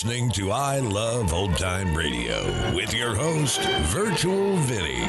listening to I Love Old Time Radio with your host, Virtual Vinny.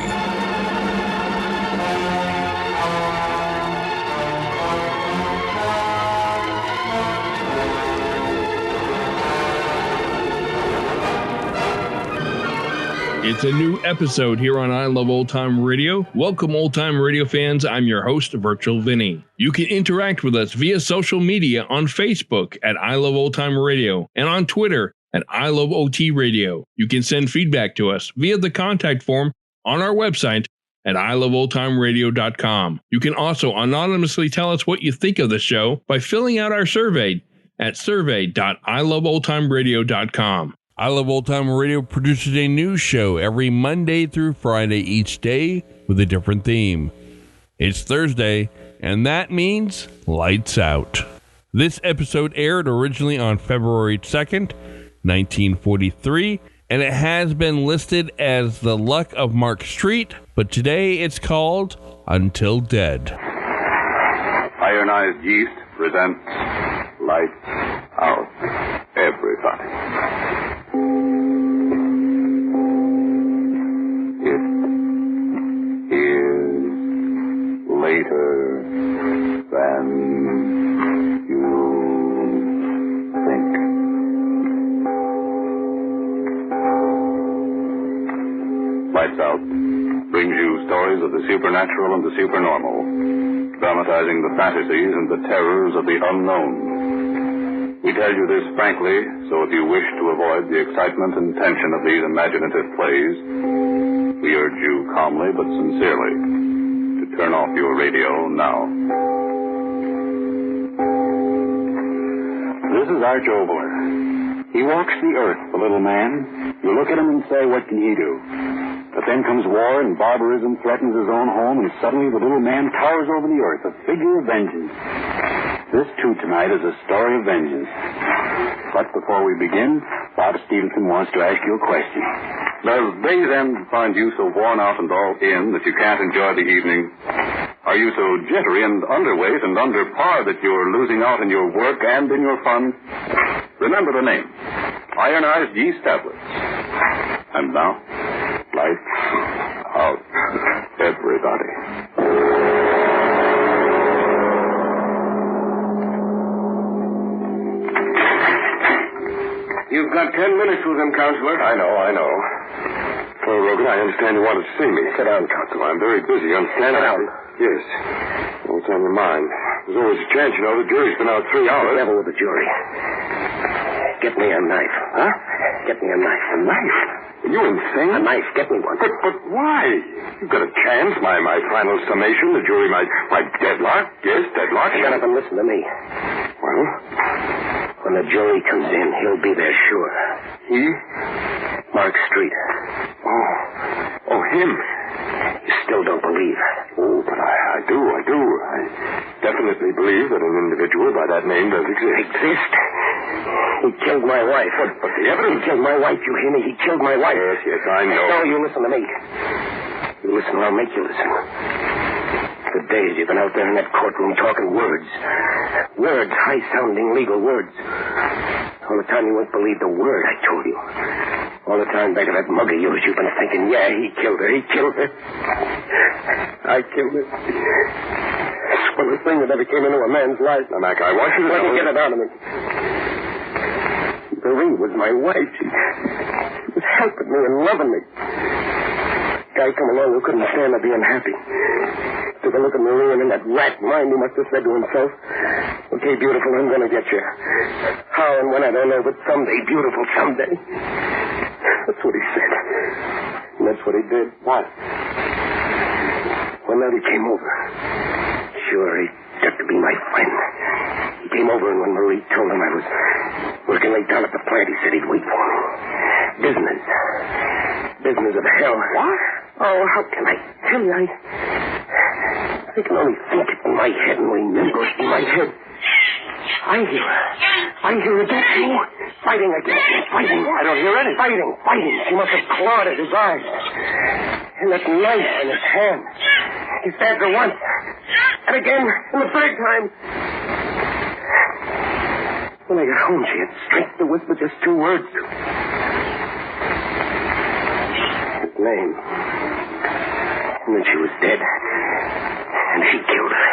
It's a new episode here on I Love Old Time Radio. Welcome, old time radio fans. I'm your host, Virtual Vinny. You can interact with us via social media on Facebook at I Love Old Time Radio and on Twitter at I Love OT Radio. You can send feedback to us via the contact form on our website at iloveoldtimeradio.com. You can also anonymously tell us what you think of the show by filling out our survey at survey.iloveoldtimeradio.com. I Love Old Time Radio produces a new show every Monday through Friday each day with a different theme. It's Thursday, and that means Lights Out. This episode aired originally on February 2nd, 1943, and it has been listed as The Luck of Mark Street, but today it's called Until Dead. Ironized Yeast presents Lights Out. Everybody. It is later than you think. Lights Out brings you stories of the supernatural and the supernormal, dramatizing the fantasies and the terrors of the unknown. We tell you this frankly, so if you wish to avoid the excitement and tension of these imaginative plays, we urge you calmly but sincerely to turn off your radio now. This is our Joe Boy. He walks the earth, the little man. You look at him and say, what can he do? But then comes war and barbarism threatens his own home, and suddenly the little man towers over the earth, a figure of vengeance. This, too, tonight is a story of vengeance. But before we begin, Bob Stevenson wants to ask you a question. Does day's end find you so worn out and all in that you can't enjoy the evening? Are you so jittery and underweight and under par that you're losing out in your work and in your fun? Remember the name, Ironized Yeast Tablets. And now, Lights Out, everybody. You've got 10 minutes with them, Counselor. I know. Hello, Rogan, I understand you wanted to see me. Sit down, Counselor. I'm very busy, understand? Sit down. Yes. What's on your mind? There's always a chance, you know. The jury's been out 3 hours. Never with the jury. Get me a knife. Huh? Get me a knife. A knife? Are you insane? A knife. Get me one. But why? You've got a chance. My final summation. The jury might deadlock. Yes, deadlock. Shut up and listen to me. Well? When the jury comes in, he'll be there sure. He? Mark Street. Oh, him. You still don't believe? Oh, but I do. I definitely believe that an individual by that name does exist. Exist? He killed my wife. But the evidence... He killed my wife, you hear me? He killed my wife. Yes, I know. No, you listen to me. You listen or I'll make you listen. For days you've been out there in that courtroom talking words. Words, high-sounding legal words. All the time you won't believe the word I told you. All the time back of that mug of yours you've been thinking, yeah, he killed her. I killed her. It's one of the things that ever came into a man's life. Now, Mac, I want you to Let know... me get it out of me. Marie was my wife. She was helping me and loving me. Guy come along who couldn't stand her being happy. Took a look at Marie, and in that rat mind he must have said to himself, okay, beautiful, I'm going to get you. How and when, I don't know, but someday, beautiful, someday. That's what he said. And that's what he did. What? One night he came over. Sure, he took to be my friend. He came over, and when Marie told him I was working late down at the plant, he said he'd wait for me. Business of hell. What? Oh, how can I tell you? I can only think it in my head and remember it in my head. I hear her. Don't you? Fighting against him. Fighting. I don't hear anything. Fighting. She must have clawed at his eyes. And that knife in his hand. He stabbed her once. And again, and the third time. When I got home, she had strength to whisper just 2 words. His name. And then she was dead. And he killed her.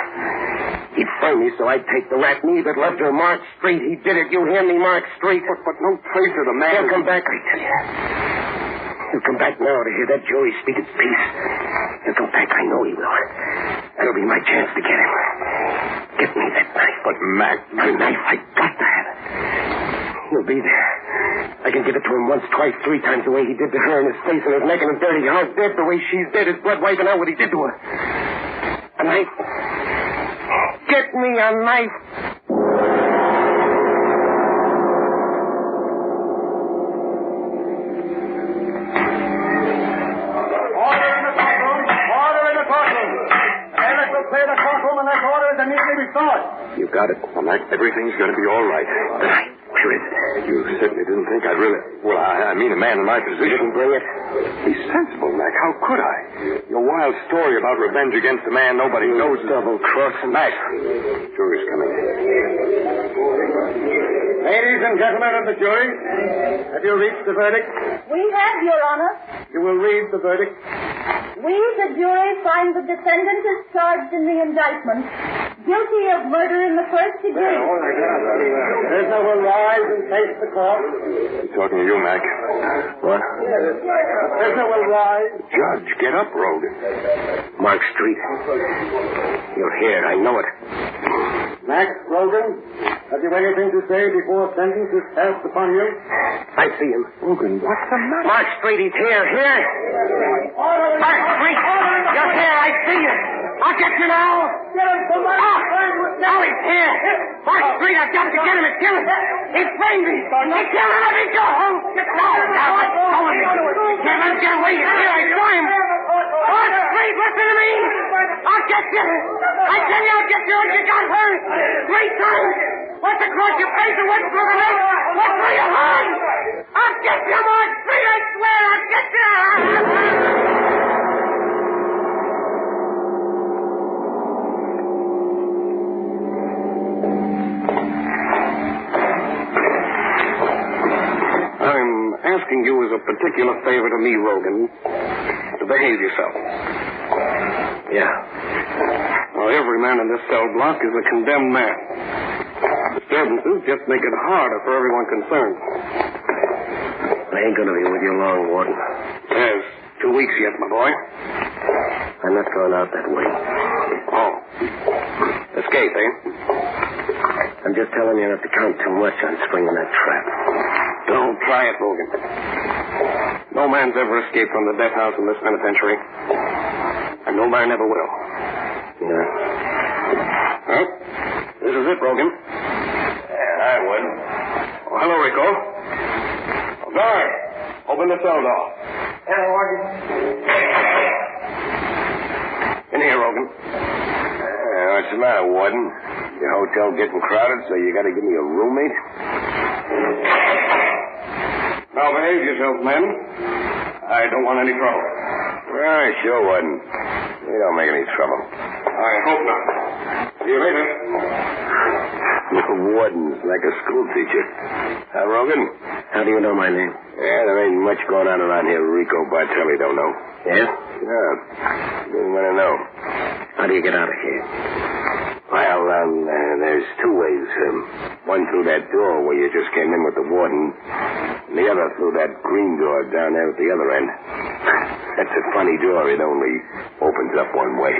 He framed me so I'd take the rat knee that left her Mark Street. He did it. You hear me, Mark Street? But no trace of the man. He'll come back, I tell you. He'll come back now to hear that jury speak its piece. He'll come back. I know he will. That'll be my chance to get him. Get me that knife. But, Mac... My knife, I got to have it. He'll be there. I can give it to him once, twice, 3 times the way he did to her, in his face and his neck and his dirty heart, dead the way she's dead, his blood wiping out what he did to her. A knife. Get me a knife. Order in the courtroom. Order in the courtroom. Bailiff will clear the courtroom unless order is immediately restored. You got it. Well, Mac, everything's going to be all right. The knife. Where is it? You certainly didn't think I'd really... Well, I mean a man in my You position. didn't bring it? Be sensible, Mac. How could I? Your wild story about revenge against a man nobody knows... Double-crossing. Mac, jury's coming. Ladies and gentlemen of the jury, have you reached the verdict? We have, Your Honor. You will read the verdict. We, the jury, find the defendant is charged in the indictment guilty of murder in the first degree. Prisoner will rise and face the court. I'm talking to you, Mac. What? Prisoner will rise. Judge, get up, Rogan. Mark Street. You're here. I know it. Max Rogan, have you anything to say before sentence is passed upon you? I see him. Rogan, what's the matter? Mark Street, he's here. Here. Mark Street, you're here. I see you. I'll get you now. Get him, somebody. Now he's here. Mark Street, I've got to get him. It's killing. He's framed me. He's killing. Let me go home. Can't let him get away. He's here. I saw him. Mark Street, listen to me. I'll get you. I tell you, I'll get you when you got hurt. 3 times. Once across your face and once through the leg. Once through your heart. I'll get you, Mark Street. I swear I'll get you. Asking you as a particular favor to me, Rogan, to behave yourself. Yeah. Well, every man in this cell block is a condemned man. Disturbances just make it harder for everyone concerned. I ain't gonna be with you long, Warden. There's 2 weeks yet, my boy. I'm not going out that way. Oh. Escape, eh? I'm just telling you not to count too much on springing that trap. Don't try it, Logan. No man's ever escaped from the death house in this penitentiary. And no man ever will. Yeah. Well, this is it, Rogan. Yeah, I would. Oh, hello, Rico. Oh, guard, open the cell door. Hello, Warden. In here, Rogan. What's the matter, Warden? Your hotel getting crowded, so you got to give me a roommate? Now behave yourself, men. I don't want any trouble. Well, sure, Warden. We don't make any trouble. I hope not. See you later. The warden's like a school teacher. Rogan? How do you know my name? Yeah, there ain't much going on around here Rico Bartelli don't know. Yeah? Yeah. Didn't want to know. How do you get out of here? Well, there's 2 ways. One through that door where you just came in with the warden, and the other through that green door down there at the other end. That's a funny door. It only opens up one way.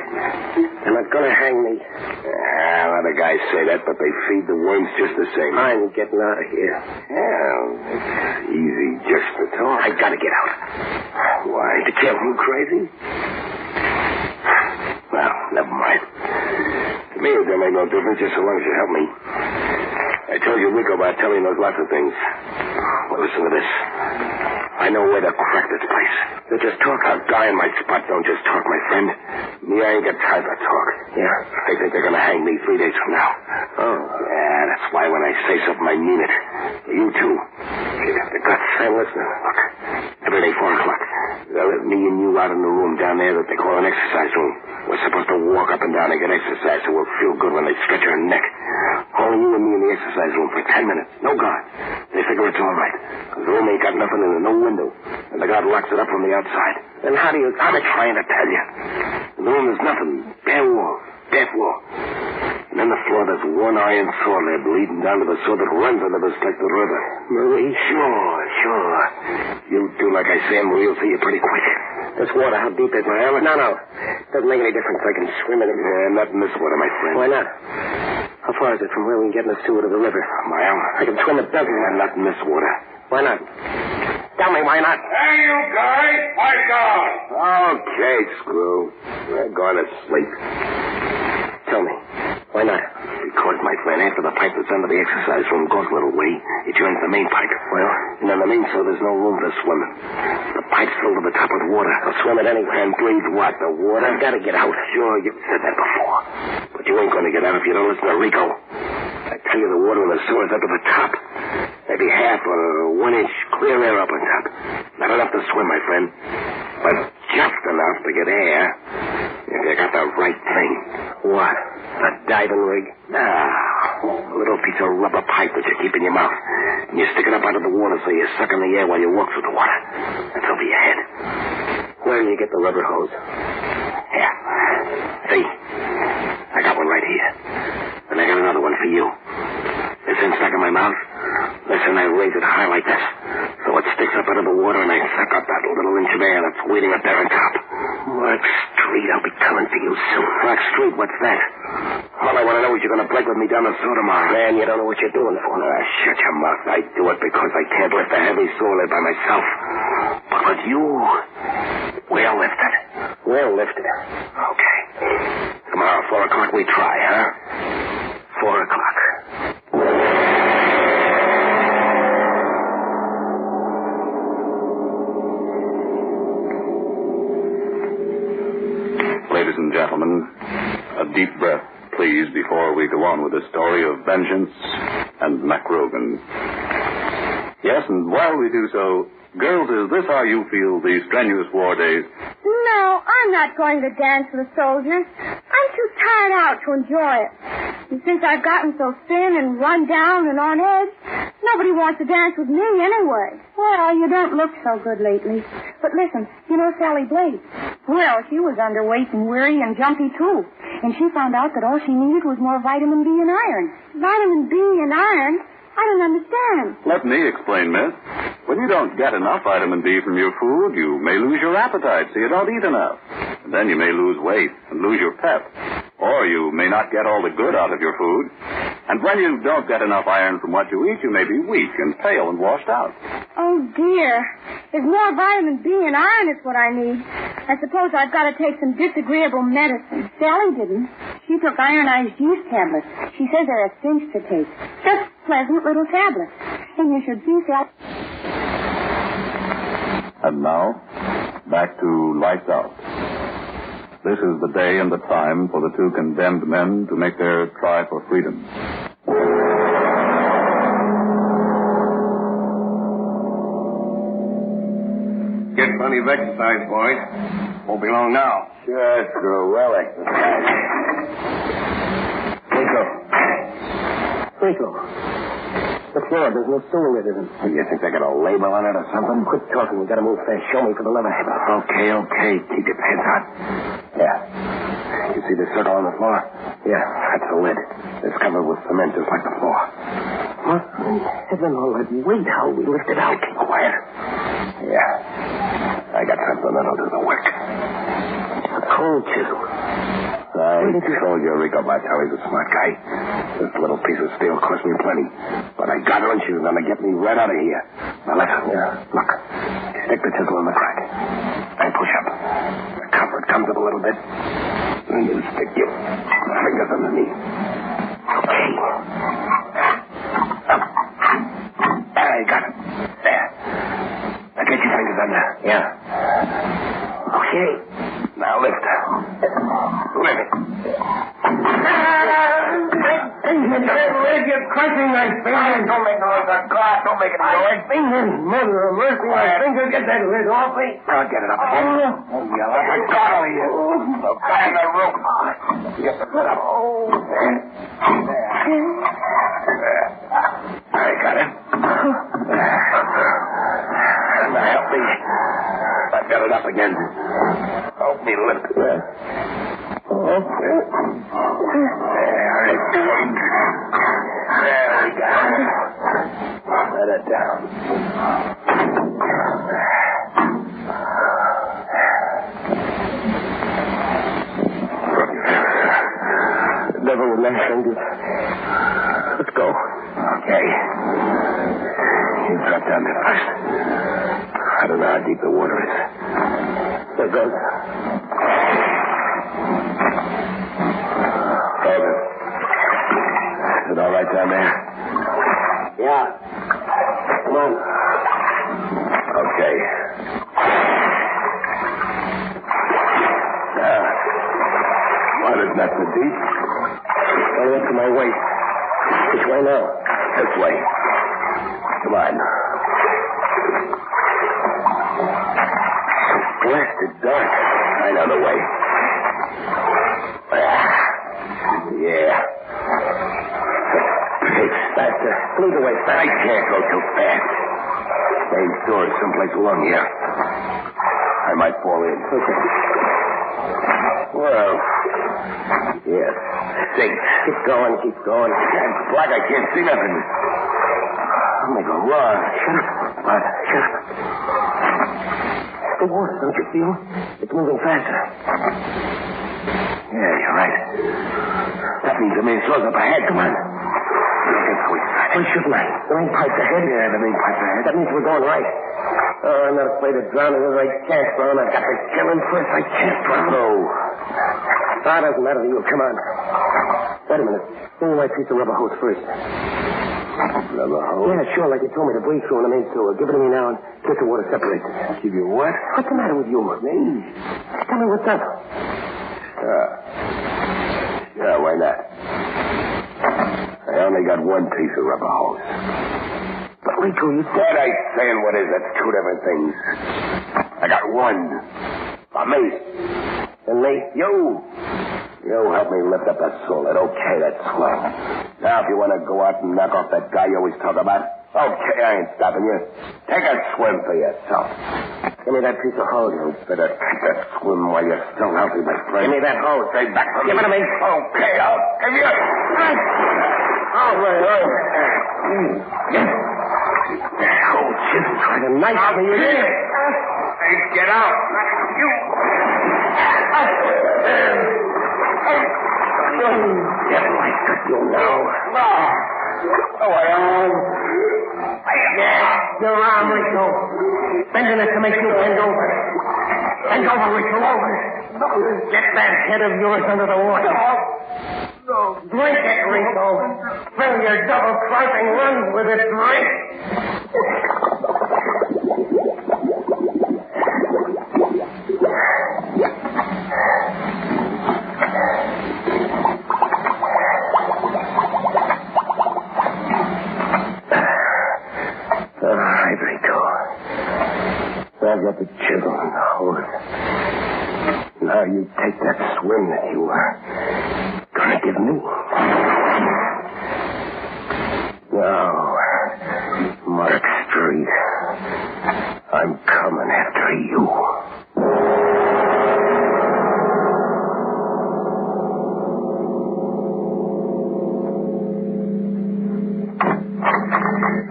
They're not going to hang me. A lot of guys say that, but they feed the worms just the same. I'm getting out of here. Yeah, it's easy just to talk. I got to get out. Why? To kill him, crazy? Well, never mind. To me, it don't make no difference just so long as you help me. I told you Rico Bartelli knows lots of things. Well, listen to this. I know where to crack this place. They just talk. A guy in my spot don't just talk, my friend. Me, I ain't got time to talk. Yeah? I think they're going to hang me 3 days from now. Oh. Yeah, that's why when I say something, I mean it. You, too. You got the guts. I'm listening. Look, every day, 4 o'clock, they'll let me and you out in the room down there that they call an exercise room. We're supposed to walk up and down and get exercise so we'll feel good when they stretch our neck. Only you and me in the exercise room for 10 minutes. No guard. They figure it's all right. Because the room ain't got nothing in it, no window. And the guard locks it up from the outside. Then how do you... I'm trying to tell you. In the room there's nothing. Bare walls. Bare floor. And on the floor there's one iron saw lid leading down to the saw that runs under the Selected River. Marie? Sure. You do like I say, and Marie will see you pretty quick. This water, how deep is my arm? No. Doesn't make any difference. I can swim in it. Yeah, not in this water, my friend. Why not? How far is it from where we can get in the sewer to the river? Mile. I can swim 12. Yeah, not in this water. Why not? Tell me why not. Hey, you guys, pipe down. Okay, Screw. We're going to sleep. Tell me, why not? Because, my friend, after the pipe that's under the exercise room goes a little way, it joins the main pipe. Well, and on the main so there's no room for swimming. The pipe's filled to the top with water. I'll swim it anyway. And breathe what? The water? I've got to get out. Sure, you've said that before. But you ain't going to get out if you don't listen to Rico. I tell you, the water in the sewer's up to the top. Maybe half or 1 inch clear air up on top. Not enough to swim, my friend. But just enough to get air if you got the right thing. What? A diving rig? No. A little piece of rubber pipe that you keep in your mouth. And you stick it up out of the water so you suck in the air while you walk through the water. That's over your head. Where do you get the rubber hose? Here. See? I got one right here. And I got another one for you. This end stuck in my mouth. Listen, I raise it high like this. So it sticks up out of the water and I suck up that little inch of air that's waiting up there on top. Mark Street, I'll be coming for you soon. Mark Street, what's that? All I want to know is you're going to break with me down the sewer tomorrow. Man, you don't know what you're doing for. Shut your mouth. I do it because I can't lift a heavy sewer lid by myself. But with you, we'll lift it. We'll lift it. Okay. Tomorrow, 4 o'clock, we try, huh? 4 o'clock. Ladies and gentlemen, a deep breath, please, before we go on with the story of vengeance and MacRogan. Yes, and while we do so, girls, is this how you feel these strenuous war days? No, I'm not going to dance with the soldiers. I'm too tired out to enjoy it. And since I've gotten so thin and run down and on edge, nobody wants to dance with me anyway. Well, you don't look so good lately. But listen, you know Sally Blake? Well, she was underweight and weary and jumpy, too. And she found out that all she needed was more vitamin B and iron. Vitamin B and iron? I don't understand. Let me explain, miss. When you don't get enough vitamin B from your food, you may lose your appetite, so you don't eat enough. And then you may lose weight and lose your pep. Or you may not get all the good out of your food. And when you don't get enough iron from what you eat, you may be weak and pale and washed out. Oh, dear. There's more vitamin B and iron is what I need. I suppose I've got to take some disagreeable medicine. Sally didn't. She took ironized yeast tablets. She says they're a cinch to take. Just pleasant little tablets. And you should see Sally. And now, back to Lights Out. This is the day and the time for the two condemned men to make their try for freedom. Get plenty of exercise, boys. Won't be long now. Sure, Screw. Well exercised. Rico. The floor, there's no sewer lid, isn't it? You think they got a label on it or something? Quit talking. We gotta move fast. Show me for the lever. Okay. Keep your pants on. Yeah. You see the circle on the floor? Yeah, that's the lid. It's covered with cement just like the floor. What? Heaven, all that weight, how we lift it out. Keep quiet. Yeah. I got something that'll do the work. A cold chisel. I told you, Rico Bartelli's a smart guy. This little piece of steel cost me plenty. But I got her and she was going to get me right out of here. Now listen, look. Stick the chisel in the crack. And push up. The cover comes up a little bit. And you stick your fingers underneath. Okay. Up. I got it. There. Now get your fingers under. Yeah. Okay. Now lift. Lift it. You're crunching my fingers. Don't make no noise. Don't make any noise. Fingers, mother of mercy. My fingers, get that lid off me. I'll get it up again. Oh, yeah, I got all of you. So back in the room. Get Oh. I got it. Now help me. I got it up again. Help me lift it. There it comes. There we go. Let it down. The devil with my fingers. Let's go. Okay. You drop down there first. I don't know how deep the water is. There it goes. David. Is it all right down there? Yeah. Come on. Okay. Water's not so deep. Only up to my waist. Which way now? This way. Come on. Blasted dark. I know the way. Yeah. It's faster. Please away fast. I can't go too fast. Main door is someplace along here. I might fall in. Okay. Well, yes. Sink. Keep going, keep going. It's black. I can't see nothing. I'm going to go wrong. Shut up. Bud, shut up. The water, don't you feel? It's moving faster. Yeah, you're right. That means the main show's up ahead. Come on. Get quick. Why shouldn't I? The main pipe's ahead? Yeah, the main pipe's ahead. That means we're going right. Oh, I'm not afraid of drowning as I can't drown. I've got to kill him first. I can't drown. No. That doesn't matter to you. Come on. Wait a minute. Give me my piece of rubber hose first. Rubber hose? Yeah, sure, like you told me to breathe through in the main sewer. Give it to me now and get the water separated. Give you what? What's the matter with you? Me? Tell me what's up. Yeah, why not? I only got one piece of rubber hose. But Rico, you said... What I say and what is, that's two different things. I got one. For me. And me? You. You help me lift up that solid. Okay, that's swell. Now, if you want to go out and knock off that guy you always talk about, okay, I ain't stopping you. Take a swim for yourself. Give me that piece of hose. You better take that swim while you're still healthy, my friend. Give me that hose. Stay back from me. Give it to me. Okay, I'll give you... Oh, wait. Oh, shit, trying to knife me. Hey, get out. You... Devil, I got you now. Oh, I am. Yeah, your arm, Rico. Bending it to make you bend over. Bend over, Rico, over. Get that head of yours under the water. No. Drink it, Rico. Fill your double-crossing lungs with it, drink. I've got the chisel and the hose. Now you take that swim that you were gonna give me. Now, Mark Street, I'm coming after you.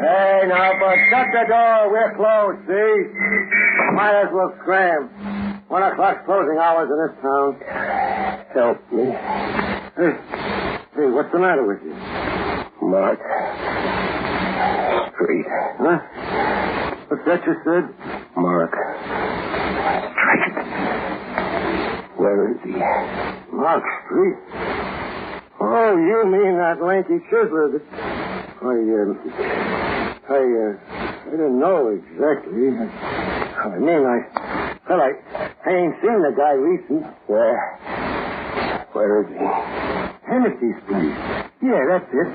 Hey, now, but shut the door. We're closed, see? Might as well scram. 1 o'clock's closing hours in this town. Help me. Hey, what's the matter with you? Mark Street. Huh? What's that you said? Mark Street. Where is he? Mark Street? Oh, you mean that lanky chiseler that... I didn't know exactly. I ain't seen the guy recent. Where is he? Hennessy's place. Yeah, that's it.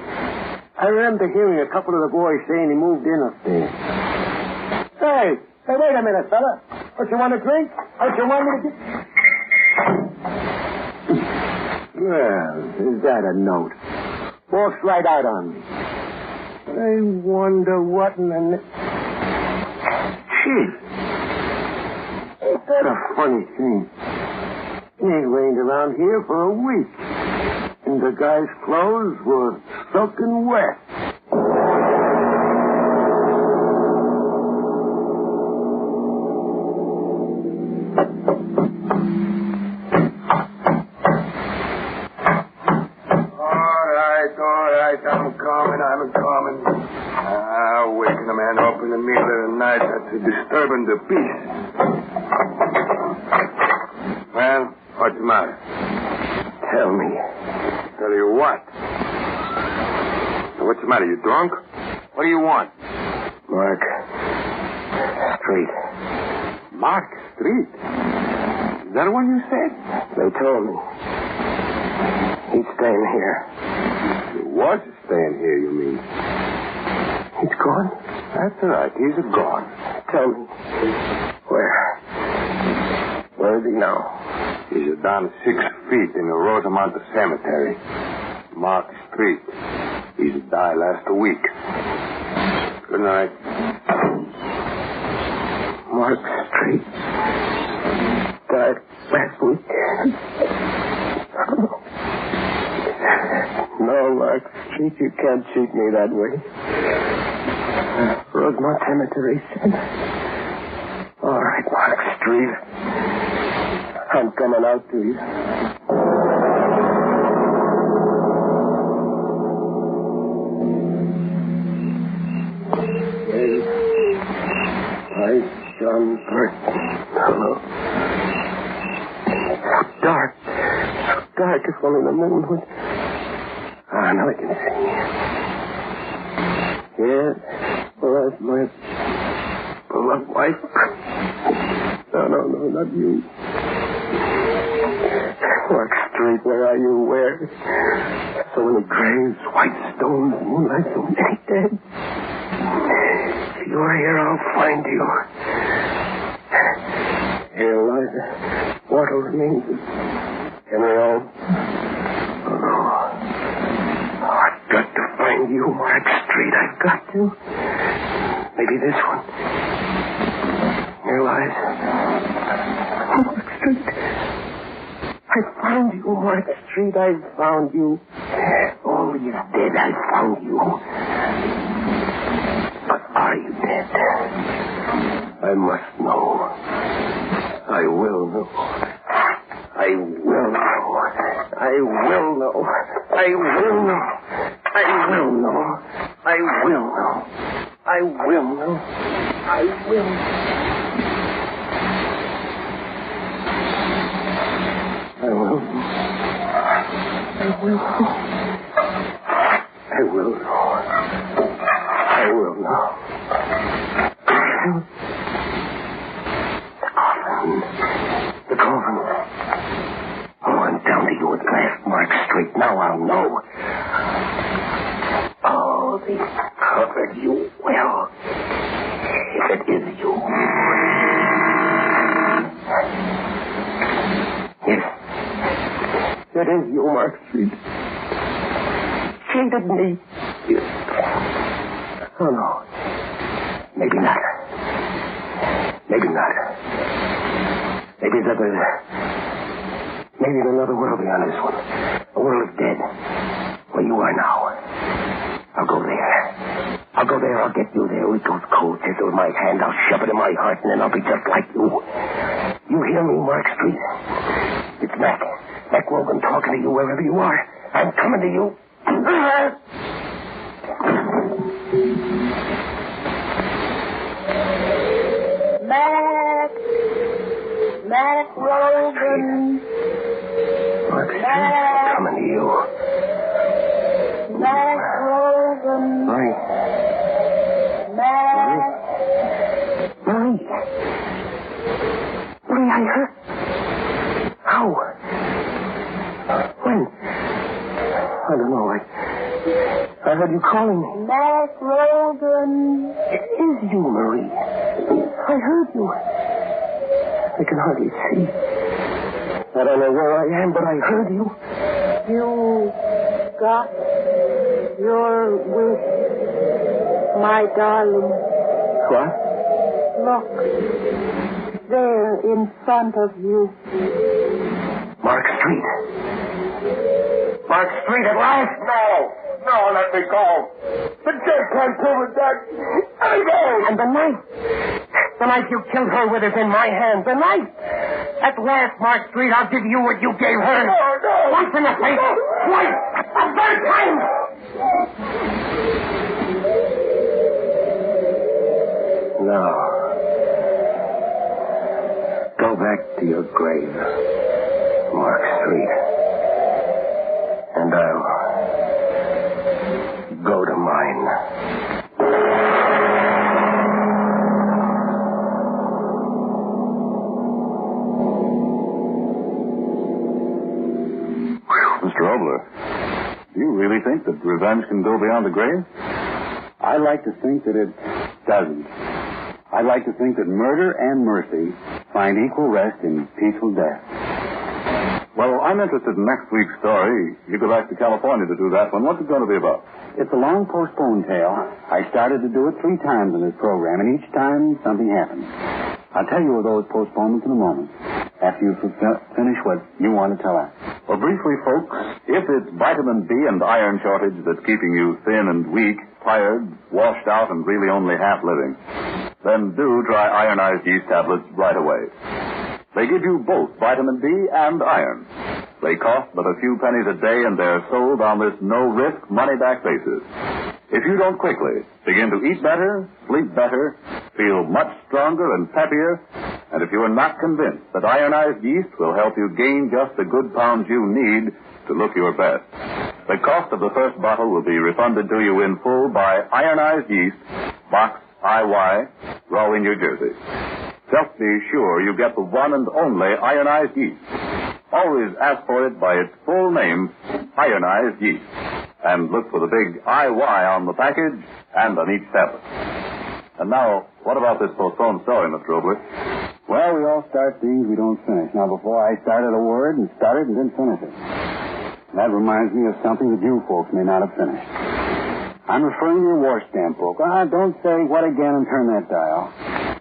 I remember hearing a couple of the boys saying he moved in up there. Hey, wait a minute, fella. What, you want a drink? What, you want me to get... Well, is that a note? Walks right out on me. I wonder what in the... Gee. Ain't that a funny thing? It ain't rained around here for a week. And the guy's clothes were soaking wet. I'm coming. Waking a man up in the middle of the night, that's disturbing the peace. Well, what's the matter? Tell me. Tell you what? What's the matter? You drunk? What do you want? Mark Street. Mark Street? Is that what you said? They told me. He's staying here. He was staying here, you mean? He's gone? That's right. He's gone. Tell me. Where? Where is he now? He's down 6 feet in the Rosamond Cemetery. Mark Street. He's died last week. Good night. Mark Street. Died last week. No, Mark Street, you can't cheat me that way. Rosemont Cemetery said. All right, Mark Street. I'm coming out to you. Hi, John Burton. Hello. Dark. Dark if only the moon would... Ah, now I can see. Yes. Well, that's my beloved wife. No, not you. Mark Street, where are you? Where? So many graves, white stones, moonlight, so many dead. If you're here, I'll find you. Here lies the mortal remains of Henry Owen. Oh, no. I've got to find you, Mark Street. I've got to. Maybe this one. Here lies Mark Street. I found you, Mark Street. I found you. Oh, you're dead. I found you. But are you dead? I must know. I will know. I will know. I will know. I will know. I will know. I will know. I will know. I will. I will. I will. I will know. I will know. The coffin. Oh, I'm down to you at last, Mark Street. Now I'll know. Oh, they covered you well. If it is you. Yes. It is you, Mark Street. Cheated me. Yes. Oh, no. Maybe not. Maybe not. Maybe there's another world beyond this one. A world of dead. Where you are now. I'll go there. I'll get you there with those cold chisels in my hand. I'll shove it in my heart, and then I'll be just like you. You hear me, Mark Street? It's Mac. Mac Rogan talking to you wherever you are. I'm coming to you. Mac Rogan. Mark Street, coming to you. Mac Rogan. Marie. Marie, I heard. How? When? I don't know. I heard you calling me. Mac Rogan. It is you, Marie. I heard you. I can hardly see. I don't know where I am, but I heard you. You got your wish, my darling. What? Look, there in front of you. Mark Street. Mark Street at last? No, let me go. The dead can't kill the dead. Let me go. And the knife. The knife you killed her with is in my hand. The knife. At last, Mark Street, I'll give you what you gave her. No. Once in the face. Twice. A third time. No. Go back to your grave, Mark Street. And I'll go to mine. Mr. Obler, do you really think that revenge can go beyond the grave? I like to think that it doesn't. I'd like to think that murder and mercy find equal rest in peaceful death. Well, I'm interested in next week's story. You go back to California to do that one. What's it going to be about? It's a long postponed tale. I started to do it 3 times in this program, and each time something happened. I'll tell you of those postponements in a moment, after you finish what you want to tell us. Well, briefly, folks, if it's vitamin B and iron shortage that's keeping you thin and weak, tired, washed out, and really only half living, then do try ironized yeast tablets right away. They give you both vitamin B and iron. They cost but a few pennies a day, and they're sold on this no-risk, money-back basis. If you don't quickly begin to eat better, sleep better, feel much stronger and peppier, and if you are not convinced that ironized yeast will help you gain just the good pounds you need to look your best, the cost of the first bottle will be refunded to you in full by Ironized Yeast, Box IY, Rahway, New Jersey. Just be sure you get the one and only Ironized Yeast. Always ask for it by its full name, Ironized Yeast. And look for the big IY on the package and on each tablet. And now, what about this postponed story, Mr. Obler? Well, we all start things we don't finish. Now, before I started a word and started and didn't finish it. That reminds me of something that you folks may not have finished. I'm referring to your war stamp book. Don't say what again and turn that dial.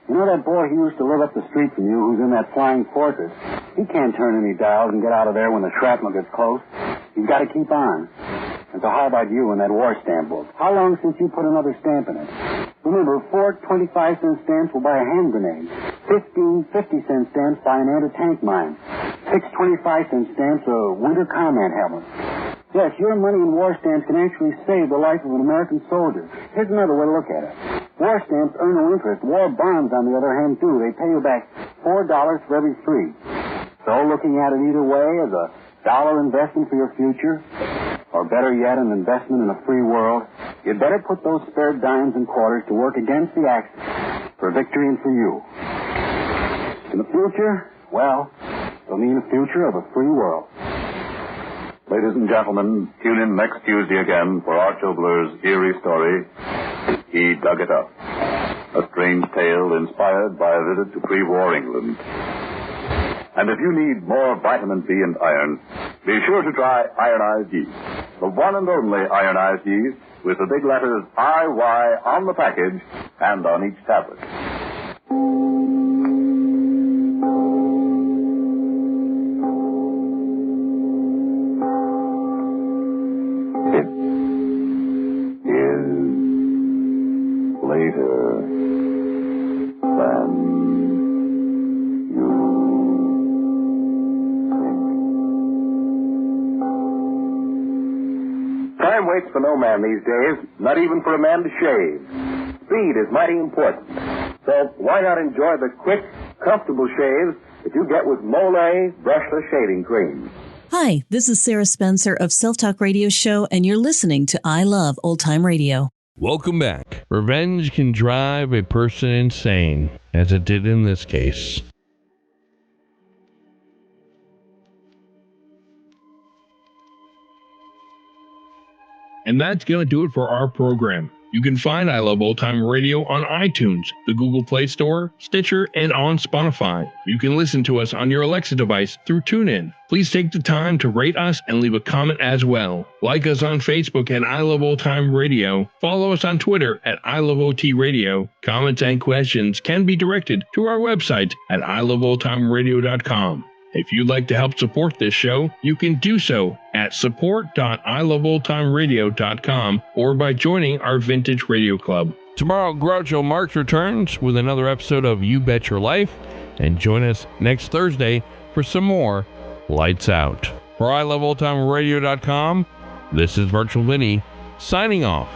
You know that boy who used to live up the street from you who's in that flying fortress? He can't turn any dials and get out of there when the shrapnel gets close. He's got to keep on. And so how about you and that war stamp book? How long since you put another stamp in it? Remember, 4 25-cent stamps will buy a hand grenade. 15 50-cent stamps buy an anti-tank mine. 6 25-cent stamps a winter combat helmet. Yes, your money in war stamps can actually save the life of an American soldier. Here's another way to look at it. War stamps earn no interest. War bonds, on the other hand, do. They pay you back $4 for every 3. So looking at it either way as a dollar investment for your future, or better yet, an investment in a free world, you'd better put those spare dimes and quarters to work against the Axis for victory and for you. In the future, well, it'll mean a future of a free world. Ladies and gentlemen, tune in next Tuesday again for Arch Obler's eerie story, He Dug It Up. A strange tale inspired by a visit to pre-war England. And if you need more vitamin B and iron, be sure to try Ironized Yeast. The one and only Ironized Yeast with the big letters IY on the package and on each tablet. Time waits for no man these days, not even for a man to shave. Speed is mighty important. So why not enjoy the quick, comfortable shaves that you get with Mole brushless shaving cream? Hi, this is Sarah Spencer of Self Talk Radio Show, and you're listening to I Love Old Time Radio. Welcome back. Revenge can drive a person insane, as it did in this case. And that's going to do it for our program. You can find I Love Old Time Radio on iTunes, the Google Play Store, Stitcher, and on Spotify. You can listen to us on your Alexa device through TuneIn. Please take the time to rate us and leave a comment as well. Like us on Facebook at I Love Old Time Radio. Follow us on Twitter at I Love OT Radio. Comments and questions can be directed to our website at iloveoldtimeradio.com. If you'd like to help support this show, you can do so at support.iloveoldtimeradio.com or by joining our Vintage Radio Club. Tomorrow, Groucho Marx returns with another episode of You Bet Your Life, and join us next Thursday for some more Lights Out. For iloveoldtimeradio.com, this is Virtual Vinny, signing off.